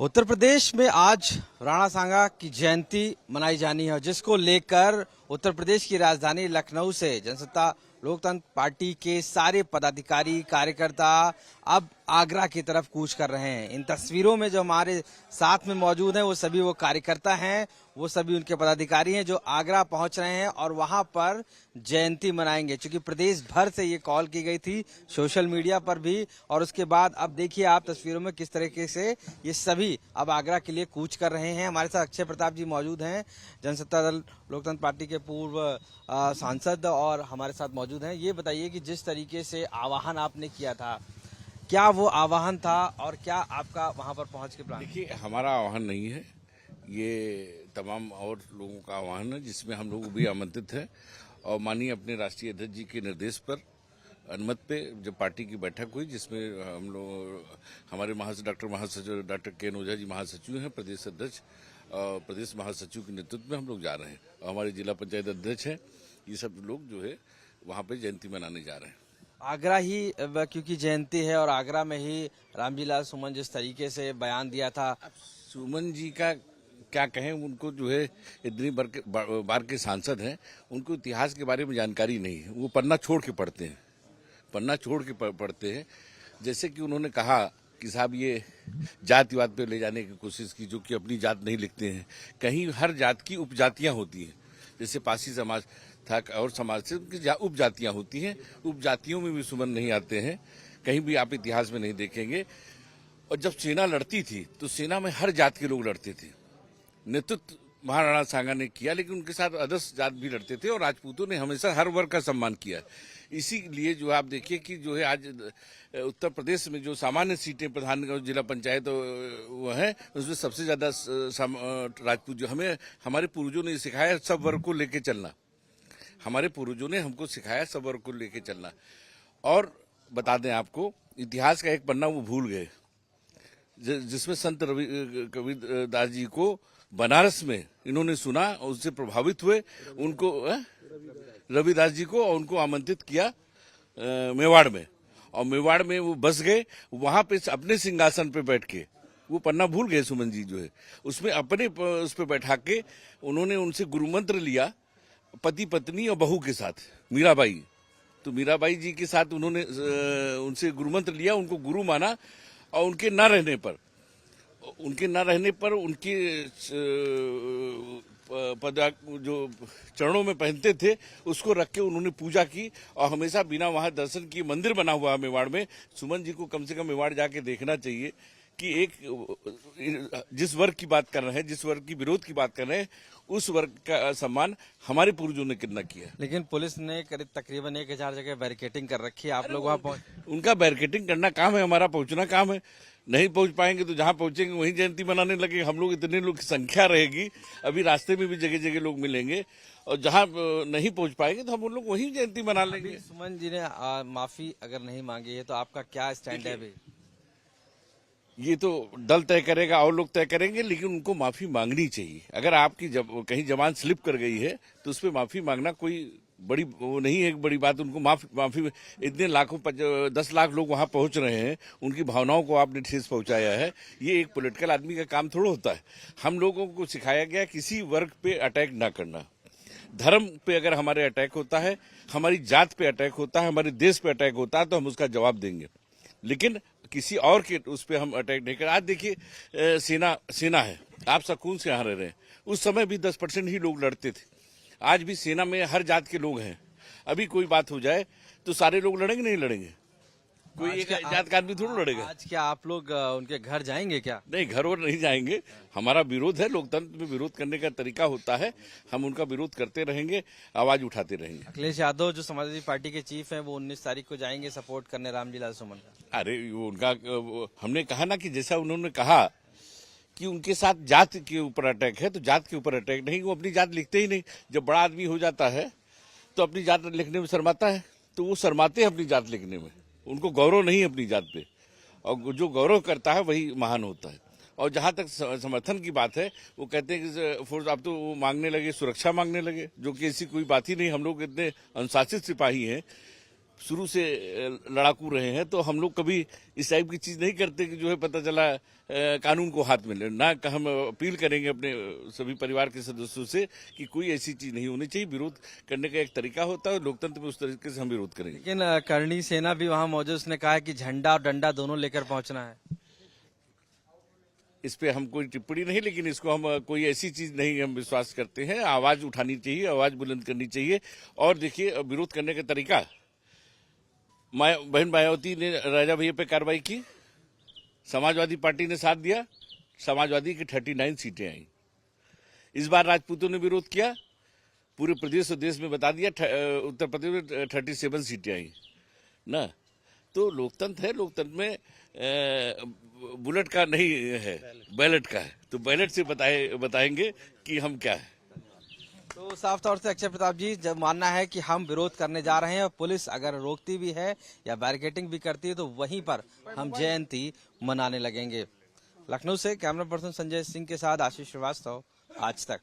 उत्तर प्रदेश में आज राणा सांगा की जयंती मनाई जानी है, जिसको लेकर उत्तर प्रदेश की राजधानी लखनऊ से जनसत्ता लोकतंत्र पार्टी के सारे पदाधिकारी कार्यकर्ता अब आगरा की तरफ कूच कर रहे हैं। इन तस्वीरों में जो हमारे साथ में मौजूद हैं वो सभी वो कार्यकर्ता हैं, वो सभी उनके पदाधिकारी हैं जो आगरा पहुंच रहे हैं और वहां पर जयंती मनाएंगे। क्योंकि प्रदेश भर से ये कॉल की गई थी, सोशल मीडिया पर भी, और उसके बाद अब देखिए आप तस्वीरों में किस तरीके से ये सभी अब आगरा के लिए कूच कर रहे हैं। हमारे साथ अक्षय प्रताप जी मौजूद हैं, जनसत्ता दल लोकतंत्र पार्टी के पूर्व सांसद, और हमारे साथ मौजूद हैं। ये बताइए कि जिस तरीके से आह्वान आपने किया था, क्या वो आह्वान था और क्या आपका वहां पर पहुंच के प्लान? देखिए, हमारा आह्वान नहीं है, ये तमाम और लोगों का आह्वान है जिसमें हम लोग भी आमंत्रित हैं। और माननीय अपने राष्ट्रीय अध्यक्ष जी के निर्देश पर अनुमति पे जब पार्टी की बैठक हुई, जिसमें हम लोग हमारे महासचिव डॉक्टर के ओझा जी महासचिव हैं, प्रदेश अध्यक्ष प्रदेश महासचिव के नेतृत्व में हम लोग जा रहे हैं। और हमारे जिला पंचायत अध्यक्ष हैं, ये सब लोग जो है वहाँ पे जयंती मनाने जा रहे हैं। आगरा ही क्योंकि जयंती है और आगरा में ही रामजीलाल सुमन जिस तरीके से बयान दिया था, सुमन जी का क्या कहें, उनको जो है इतनी बार के सांसद हैं, उनको इतिहास के बारे में जानकारी नहीं है। वो पन्ना छोड़ के पढ़ते हैं, पन्ना छोड़ के पढ़ते हैं। जैसे कि उन्होंने कहा कि साहब ये जातिवाद पे ले जाने की कोशिश की, जो कि अपनी जात नहीं लिखते हैं। कहीं हर जात की उपजातियां होती हैं, जैसे पासी समाज था और समाज से उनकी उपजातियां होती हैं। उपजातियों में भी सुमन नहीं आते हैं, कहीं भी आप इतिहास में नहीं देखेंगे। और जब सेना लड़ती थी तो सेना में हर जात के लोग लड़ते थे। नेतृत्व महाराणा सांगा ने किया, लेकिन उनके साथ अदर्स जात भी लड़ते थे और राजपूतों ने हमेशा हर वर्ग का सम्मान किया। इसीलिए जो आप देखिए कि जो है आज उत्तर प्रदेश में जो सामान्य सीटें प्रधान जिला पंचायत वो है, उसमें सबसे ज्यादा राजपूत। जो हमें हमारे पूर्वजों ने सिखाया सब वर्ग को लेके चलना, हमारे पूर्वजों ने हमको सिखाया सब वर्ग को लेके चलना। और बता दें आपको, इतिहास का एक पन्ना वो भूल गए, जिसमें संत कबीरदास जी को बनारस में इन्होंने सुना और उससे प्रभावित हुए। उनको रविदास जी को, और उनको आमंत्रित किया मेवाड़ में, और मेवाड़ में वो बस गए। वहां पे अपने सिंहासन पे बैठ के वो पन्ना भूल गए सुमन जी जो है, उसमें अपने उस पे बैठा के उन्होंने उनसे गुरु मंत्र लिया, पति पत्नी और बहू के साथ, मीराबाई। तो मीराबाई जी के साथ उन्होंने उनसे गुरु मंत्र लिया, उनको गुरु माना। और उनके न रहने पर उनके जो चरणों में पहनते थे उसको रख के उन्होंने पूजा की। और हमेशा बिना वहां दर्शन किए, मंदिर बना हुआ है मेवाड़ में। सुमन जी को कम से कम मेवाड़ जाके देखना चाहिए कि एक जिस वर्ग की बात कर रहे हैं, जिस वर्ग की विरोध की बात कर रहे हैं, उस वर्ग का सम्मान हमारे पूर्वजों ने कितना किया। लेकिन पुलिस ने करीब तकरीबन 1000 जगह बैरिकेडिंग कर रखी है, आप लोग वहां पहुंच? उनका बैरिकेडिंग करना काम है, हमारा पहुंचना काम है। नहीं पहुंच पाएंगे तो जहां पहुंचेंगे वहीं जयंती मनाने लगे। हम लोग इतने लोग की संख्या रहेगी, अभी रास्ते में भी जगह जगह लोग मिलेंगे, और जहां नहीं पहुंच पाएंगे तो हम उन लोग वहीं जयंती मना लेंगे। सुमन जी ने माफी अगर नहीं मांगी है तो आपका क्या स्टैंड है अभी? ये तो दल तय करेगा और लोग तय करेंगे, लेकिन उनको माफी मांगनी चाहिए। अगर आपकी कहीं जबान स्लिप कर गई है तो उस पर माफी मांगना कोई बड़ी वो नहीं है, एक बड़ी बात। उनको माफी इतने लाखों 10 लाख लोग वहां पहुंच रहे हैं, उनकी भावनाओं को आपने ठेस पहुंचाया है। ये एक पॉलिटिकल आदमी का काम थोड़ा होता है। हम लोगों को सिखाया गया किसी वर्ग पे अटैक ना करना। धर्म पे अगर हमारे अटैक होता है, हमारी जात पे अटैक होता है, हमारे देश पे अटैक होता है, तो हम उसका जवाब देंगे, लेकिन किसी और के उस पर हम अटैक नहीं कर। आज देखिए सेना है, आप सुकून से यहाँ रह रहे हैं। उस समय भी 10% ही लोग लड़ते थे, आज भी सेना में हर जात के लोग हैं। अभी कोई बात हो जाए तो सारे लोग लड़ेंगे? नहीं लड़ेंगे, कोई एक जात का आदमी थोड़ा लड़ेगा। आज क्या आप लोग उनके घर जाएंगे क्या? नहीं, घर और नहीं जाएंगे। हमारा विरोध है, लोकतंत्र में विरोध करने का तरीका होता है, हम उनका विरोध करते रहेंगे, आवाज उठाते रहेंगे। अखिलेश यादव जो समाजवादी पार्टी के चीफ हैं, वो 19 तारीख को जाएंगे सपोर्ट करने रामजीलाल सुमन का। अरे वो उनका, हमने कहा ना कि जैसा उन्होंने कहा कि उनके साथ जात के ऊपर अटैक है, तो जात के ऊपर अटैक नहीं, वो अपनी जात लिखते ही नहीं। जब बड़ा आदमी हो जाता है तो अपनी जात लिखने में शर्माता है, तो वो शर्माते हैं अपनी जात लिखने में, उनको गौरव नहीं है अपनी जात पे। और जो गौरव करता है वही महान होता है। और जहां तक समर्थन की बात है, वो कहते हैं कि फोर्स, अब तो वो मांगने लगे, सुरक्षा मांगने लगे, जो कि ऐसी कोई बात ही नहीं। हम लोग इतने अनुशासित सिपाही हैं, शुरू से लड़ाकू रहे हैं, तो हम लोग कभी इस टाइप की चीज नहीं करते कि जो है पता चला कानून को हाथ में ले ना। हम अपील करेंगे अपने सभी परिवार के सदस्यों से कि कोई ऐसी चीज नहीं होनी चाहिए। विरोध करने का एक तरीका होता है, लोकतंत्र में उस तरीके से हम विरोध करेंगे। लेकिन करणी सेना भी वहां मौजूद, उसने कहा है कि झंडा और डंडा दोनों लेकर पहुंचना है। इस पे हम कोई टिप्पणी नहीं, लेकिन इसको हम कोई ऐसी चीज नहीं हम विश्वास करते हैं। आवाज उठानी चाहिए, आवाज बुलंद करनी चाहिए। और देखिए विरोध करने का तरीका, बहन मायावती ने राजा भैया पे कार्रवाई की, समाजवादी पार्टी ने साथ दिया, समाजवादी की 39 सीटें आई। इस बार राजपूतों ने विरोध किया, पूरे प्रदेश और देश में बता दिया, उत्तर प्रदेश में 37 सीटें आई ना। तो लोकतंत्र है, लोकतंत्र में बुलेट का नहीं है, बैलेट का है। तो बैलेट से बताएंगे कि हम क्या है। तो साफ तौर से अक्षय प्रताप जी, जब मानना है कि हम विरोध करने जा रहे हैं और पुलिस अगर रोकती भी है या बैरिकेडिंग भी करती है तो वहीं पर हम जयंती मनाने लगेंगे। लखनऊ से कैमरा पर्सन संजय सिंह के साथ आशीष श्रीवास्तव, आज तक।